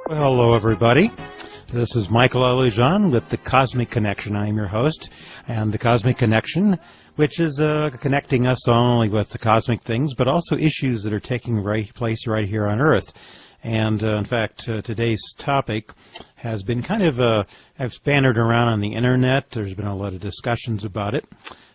Well, hello, everybody. This is Michael Lejean with The Cosmic Connection. I am your host, and The Cosmic Connection, which is connecting us not only with the cosmic things, but also issues that are taking place right here on Earth. And, in fact, today's topic has been kind of bannered around on the Internet. There's been a lot of discussions about it.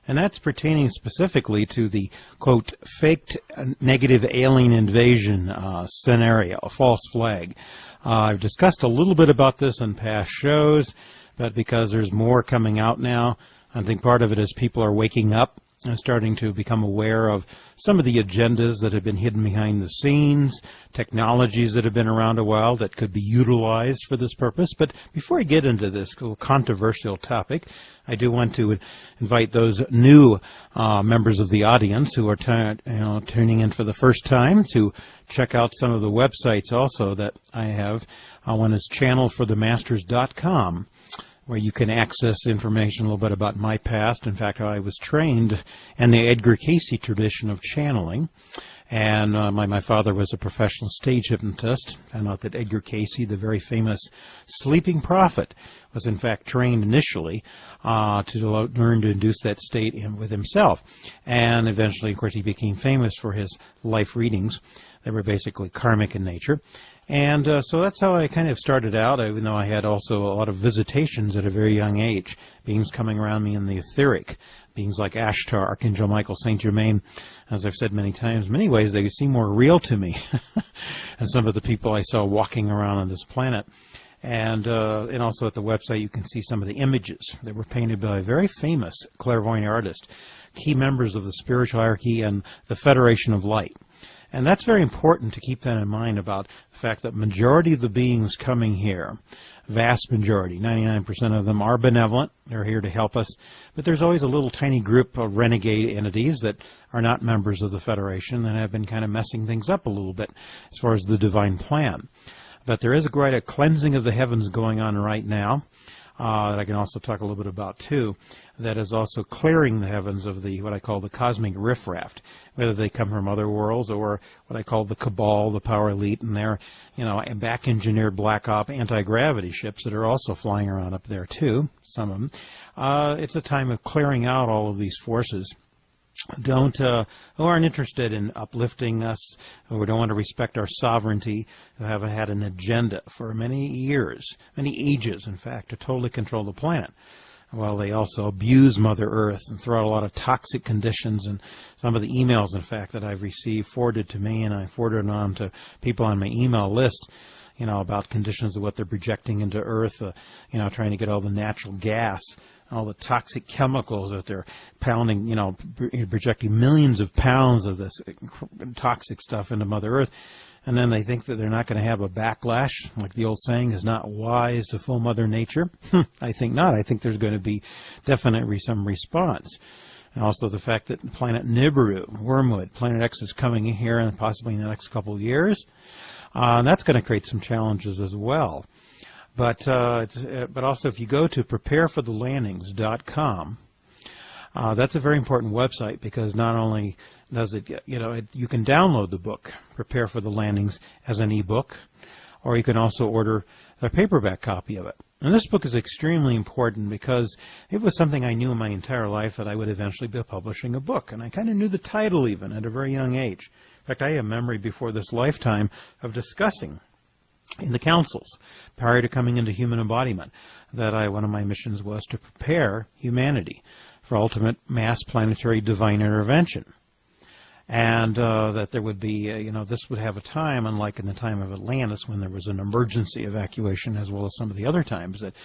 And that's pertaining specifically to the, quote, faked negative alien invasion scenario, a false flag. I've discussed a little bit about this in past shows, but because there's more coming out now, I think part of it is people are waking up and starting to become aware of some of the agendas that have been hidden behind the scenes, technologies that have been around a while that could be utilized for this purpose. But before I get into this little controversial topic, I do want to invite those new members of the audience who are tuning in for the first time to check out some of the websites also that I have. One is channelforthemasters.com, where you can access information a little bit about my past. In fact, I was trained in the Edgar Cayce tradition of channeling, and my father was a professional stage hypnotist. I know that Edgar Cayce, the very famous sleeping prophet, was in fact trained initially to learn to induce that state with himself. And eventually, of course, he became famous for his life readings. They were basically karmic in nature. And so that's how I kind of started out, even though I had also a lot of visitations at a very young age, beings coming around me in the etheric, beings like Ashtar, Archangel Michael, Saint Germain. As I've said many times, in many ways they seem more real to me than some of the people I saw walking around on this planet. And also at the website you can see some of the images that were painted by a very famous clairvoyant artist, key members of the spiritual hierarchy and the Federation of Light. And that's very important to keep that in mind about the fact that majority of the beings coming here, vast majority, 99% of them are benevolent. They're here to help us. But there's always a little tiny group of renegade entities that are not members of the Federation and have been kind of messing things up a little bit as far as the divine plan. But there is quite a cleansing of the heavens going on right now. That I can also talk a little bit about too, that is also clearing the heavens of the what I call the cosmic riffraff, whether they come from other worlds or what I call the cabal, the power elite, and their back-engineered black op anti-gravity ships that are also flying around up there too, some of them. It's a time of clearing out all of these forces who aren't interested in uplifting us, who don't want to respect our sovereignty, who have had an agenda for many years, many ages, in fact, to totally control the planet. While they also abuse Mother Earth and throw out a lot of toxic conditions. And some of the emails, in fact, that I've received forwarded to me, and I forwarded it on to people on my email list, about conditions of what they're projecting into Earth, trying to get all the natural gas, all the toxic chemicals that they're pounding, projecting millions of pounds of this toxic stuff into Mother Earth. And then they think that they're not going to have a backlash, like the old saying, is not wise to fool Mother Nature. I think not. I think there's going to be definitely some response. And also the fact that planet Nibiru, Wormwood, Planet X is coming in here and possibly in the next couple of years. And that's going to create some challenges as well. But also if you go to prepareforthelandings.com, that's a very important website because not only does it, you can download the book, Prepare for the Landings, as an ebook, or you can also order a paperback copy of it. And this book is extremely important because it was something I knew in my entire life that I would eventually be publishing a book. And I kind of knew the title even at a very young age. In fact, I have memory before this lifetime of discussing in the councils prior to coming into human embodiment that one of my missions was to prepare humanity for ultimate mass planetary divine intervention. And that there would be, this would have a time, unlike in the time of Atlantis when there was an emergency evacuation as well as some of the other times that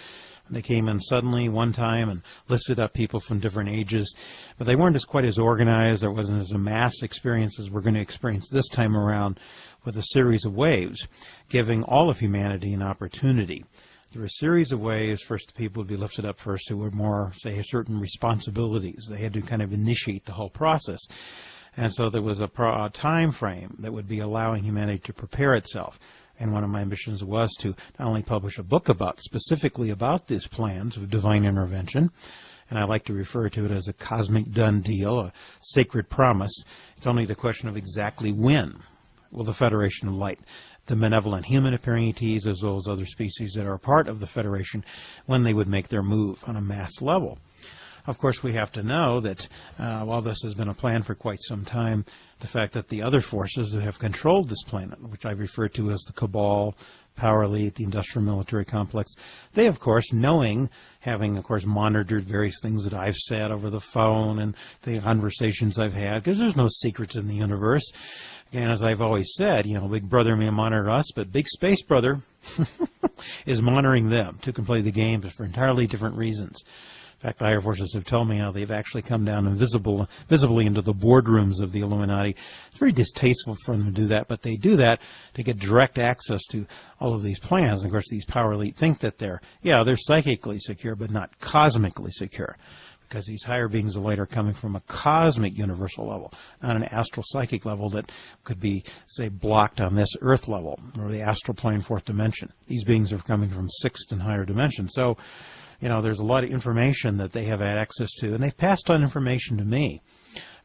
they came in suddenly one time and lifted up people from different ages. But they weren't quite as organized. There wasn't as a mass experience as we're going to experience this time around with a series of waves, giving all of humanity an opportunity. Through a series of ways, first the people would be lifted up first who were more, say, certain responsibilities. They had to kind of initiate the whole process. And so there was a time frame that would be allowing humanity to prepare itself. And one of my missions was to not only publish a book specifically about these plans of divine intervention, and I like to refer to it as a cosmic done deal, a sacred promise. It's only the question of exactly when will the Federation of Light the benevolent human-appearing ETs as well as other species that are a part of the Federation when they would make their move on a mass level. Of course, we have to know that while this has been a plan for quite some time, the fact that the other forces that have controlled this planet, which I refer to as the cabal, power elite, the industrial military complex, they, of course, having, of course, monitored various things that I've said over the phone and the conversations I've had, because there's no secrets in the universe. And as I've always said, Big Brother may monitor us, but Big Space Brother is monitoring them to play the game, but for entirely different reasons. In fact, the higher forces have told me how they've actually come down visibly into the boardrooms of the Illuminati. It's very distasteful for them to do that, but they do that to get direct access to all of these plans. And of course, these power elite think that they're psychically secure, but not cosmically secure, because these higher beings of light are coming from a cosmic universal level, not an astral psychic level that could be, say, blocked on this earth level, or the astral plane, fourth dimension. These beings are coming from sixth and higher dimensions. So, there's a lot of information that they have had access to, and they've passed on information to me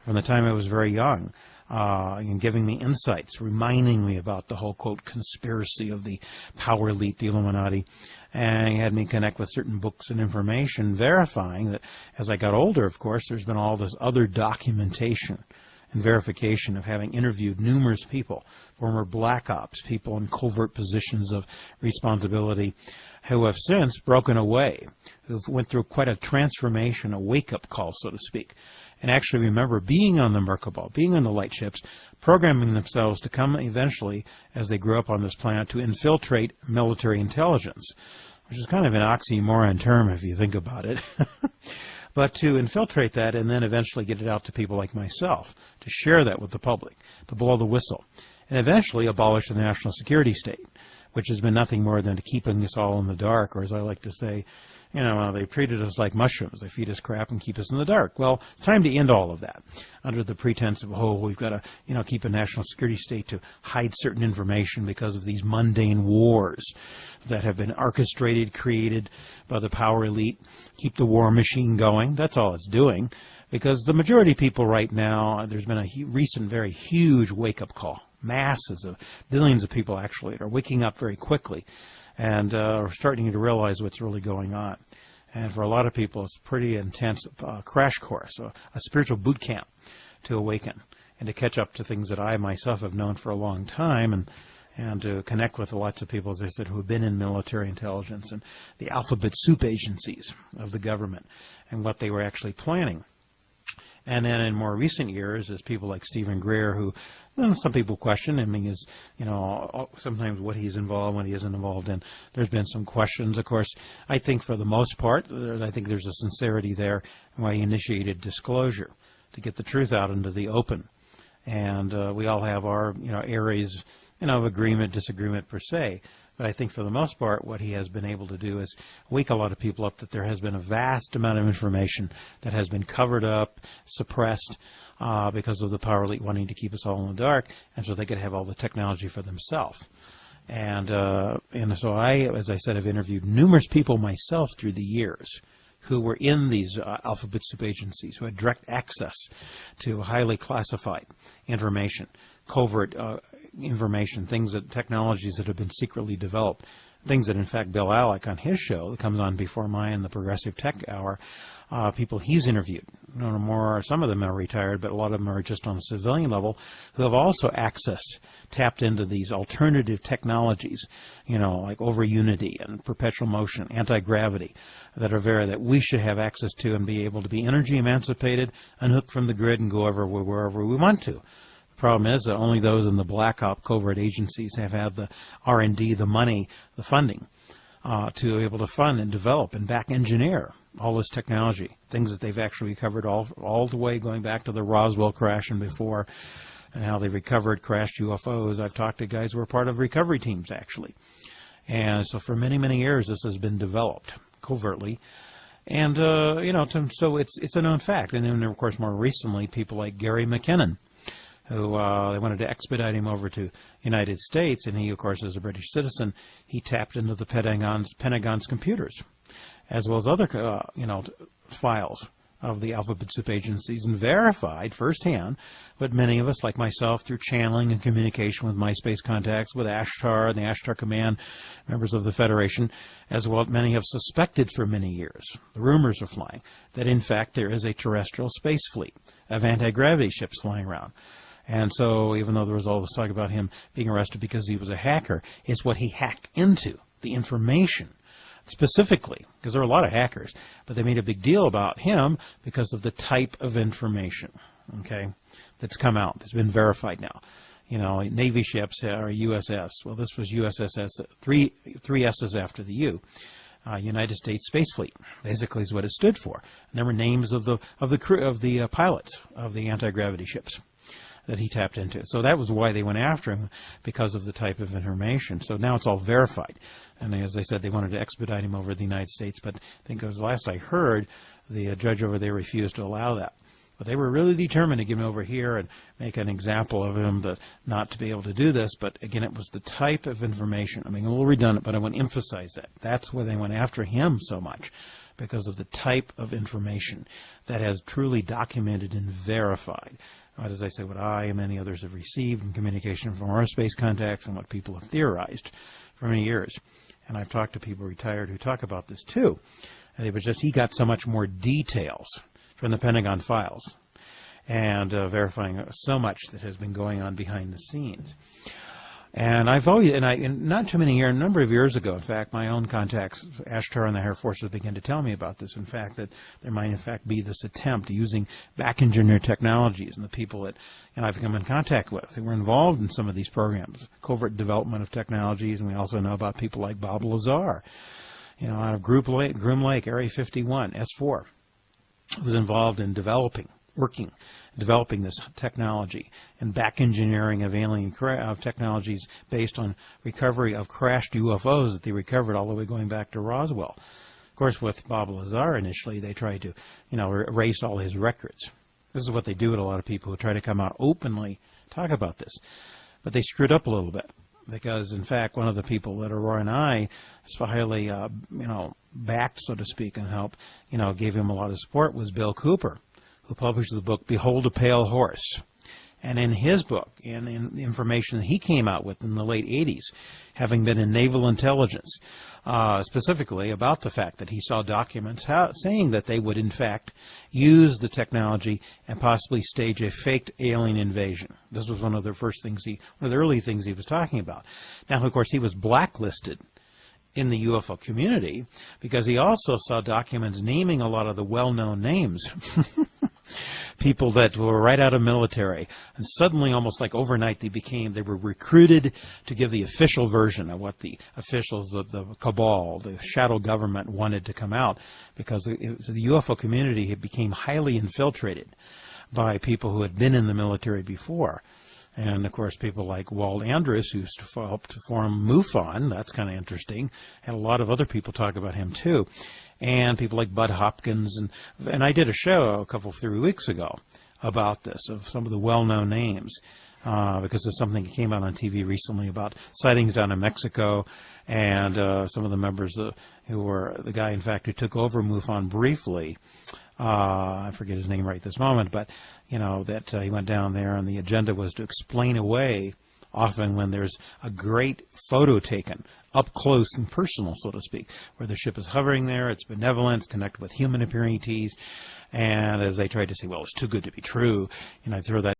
from the time I was very young, and giving me insights, reminding me about the whole, quote, conspiracy of the power elite, the Illuminati, and he had me connect with certain books and information, verifying that as I got older, of course, there's been all this other documentation and verification of having interviewed numerous people, former black ops, people in covert positions of responsibility, who have since broken away, who've went through quite a transformation, a wake-up call, so to speak, and actually remember being on the Merkabah, being on the light ships, programming themselves to come eventually, as they grew up on this planet, to infiltrate military intelligence, which is kind of an oxymoron term if you think about it. But to infiltrate that and then eventually get it out to people like myself, to share that with the public, to blow the whistle, and eventually abolish the national security state, which has been nothing more than to keeping us all in the dark, or as I like to say, they've treated us like mushrooms. They feed us crap and keep us in the dark. Well, it's time to end all of that under the pretense of, we've got to, keep a national security state to hide certain information because of these mundane wars that have been orchestrated, created by the power elite. Keep the war machine going. That's all it's doing. Because the majority of people right now, there's been a recent, very huge wake-up call. Masses of billions of people actually are waking up very quickly and are starting to realize what's really going on. And for a lot of people, it's a pretty intense crash course, a spiritual boot camp to awaken and to catch up to things that I myself have known for a long time, and to connect with lots of people, as I said, who have been in military intelligence and the alphabet soup agencies of the government and what they were actually planning. And then in more recent years, as people like Stephen Greer, who some people question him, is, sometimes what he's involved, what he isn't involved in. There's been some questions. Of course, I think for the most part, I think there's a sincerity there why he initiated disclosure, to get the truth out into the open. And we all have our, areas, of agreement, disagreement per se. But I think for the most part, what he has been able to do is wake a lot of people up that there has been a vast amount of information that has been covered up, suppressed, because of the power elite wanting to keep us all in the dark, and so they could have all the technology for themselves. And so I, as I said, have interviewed numerous people myself through the years who were in these alphabet soup agencies, who had direct access to highly classified information, covert information, technologies that have been secretly developed, things that, in fact, Bill Alec on his show, that comes on before mine, the Progressive Tech Hour, people he's interviewed. Some of them are retired, but a lot of them are just on a civilian level, who have also tapped into these alternative technologies, like over unity and perpetual motion, anti-gravity, that we should have access to and be able to be energy emancipated, unhooked from the grid, and go wherever we want to. The problem is that only those in the black op covert agencies have had the R&D, the money, the funding to be able to fund and develop and back engineer all this technology, things that they've actually recovered all the way going back to the Roswell crash and before, and how they recovered crashed UFOs. I've talked to guys who were part of recovery teams, actually. And so for many, many years, this has been developed covertly. And, so it's a known fact. And then, of course, more recently, people like Gary McKinnon, who they wanted to expedite him over to the United States, and he, of course, as a British citizen, he tapped into the Pentagon's computers, as well as other, files of the alphabet soup agencies and verified firsthand what many of us, like myself, through channeling and communication with MySpace contacts, with Ashtar and the Ashtar Command, members of the Federation, as well as many have suspected for many years. The rumors are flying that, in fact, there is a terrestrial space fleet of anti-gravity ships flying around. And so, even though there was all this talk about him being arrested because he was a hacker, it's what he hacked into, the information. Specifically, because there are a lot of hackers, but they made a big deal about him because of the type of information, okay, that's come out, that's been verified now. You know, Navy ships are USS. Well, this was USSS, three S's after the U. United States Space Fleet, basically, is what it stood for. And there were names of the crew, of the pilots of the anti-gravity ships that he tapped into. So that was why they went after him, because of the type of information. So now it's all verified. And as I said, they wanted to expedite him over to the United States, but I think it was last I heard, the judge over there refused to allow that. But they were really determined to get him over here and make an example of him, not to be able to do this. But again, it was the type of information. I mean, a little redundant, but I want to emphasize that. That's why they went after him so much, because of the type of information that has truly documented and verified. As I say, what I and many others have received in communication from our space contacts and what people have theorized for many years. And I've talked to people retired who talk about this too. And it was just he got so much more details from the Pentagon files and verifying so much that has been going on behind the scenes. And I've always, and not too many years, a number of years ago, in fact, my own contacts, Ashtar and the Air Forces, began to tell me about this. In fact, that there might in fact be this attempt using back-engineered technologies, and the people that I've come in contact with who were involved in some of these programs, covert development of technologies, and we also know about people like Bob Lazar, out of Groom Lake, Area 51, S4, was involved in developing this technology and back engineering of alien technologies based on recovery of crashed UFOs that they recovered all the way going back to Roswell. Of course, with Bob Lazar initially, they tried to, erase all his records. This is what they do with a lot of people who try to come out openly, talk about this. But they screwed up a little bit because, in fact, one of the people that Aurora and I highly, backed, so to speak, and helped, gave him a lot of support was Bill Cooper, who published the book Behold a Pale Horse. And in his book, and in the information that he came out with in the late 80s, having been in naval intelligence, specifically about the fact that he saw documents saying that they would, in fact, use the technology and possibly stage a faked alien invasion. This was one of the early things he was talking about. Now, of course, he was blacklisted in the UFO community because he also saw documents naming a lot of the well-known names. People that were right out of military, and suddenly, almost like overnight, they were recruited to give the official version of what the officials of the cabal, the shadow government, wanted to come out, because the UFO community became highly infiltrated by people who had been in the military before. And, of course, people like Walt Andrus, who helped to form MUFON, that's kind of interesting, and a lot of other people talk about him, too. And people like Bud Hopkins, and I did a show 3 weeks ago about this, of some of the well-known names, because of something that came out on TV recently about sightings down in Mexico, and some of the members who were the guy, in fact, who took over MUFON briefly. I forget his name right this moment, but, that he went down there, and the agenda was to explain away, often when there's a great photo taken, up close and personal, so to speak, where the ship is hovering there, it's benevolent, it's connected with human appearing ETs, and as they tried to say, well, it's too good to be true, I throw that